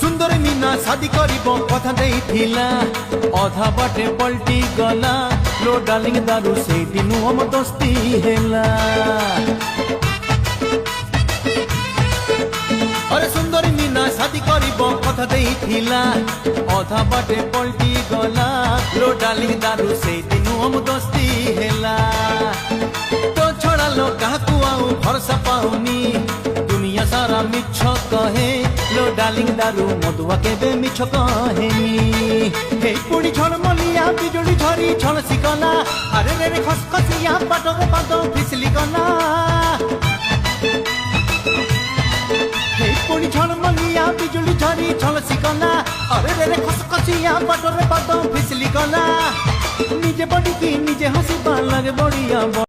सुंदर मीना शादी करिब कथा देइथिला अधा बाटे पलटी गला लो डार्लिंग दारू से दिनु हम दोस्ती हेला। अरे सुंदर मीना शादी करिब कथा देइथिला अधा बाटे पलटी गला लो डार्लिंग दारू से दिनु हम दोस्ती हेला। तो छोड़ा लो काकू आउ भरोसा पाउनी दुनिया सारा मिछ कहे लो डार्लिंग दारू मधुआ केबे मिछ कहेनी। हे पुड़ी झड़ मलिया बिजुड़ी झरी झलसी गला अरे रे रे खसखसिया पाटरे पाद फिसली गला। हे पुड़ी झड़ मलिया बिजुड़ी झरी झलसी गला अरे रे रे खसखसिया पाटरे पाद फिसली गला। निजे बड़ी की निजे हंसी लगे बढ़िया।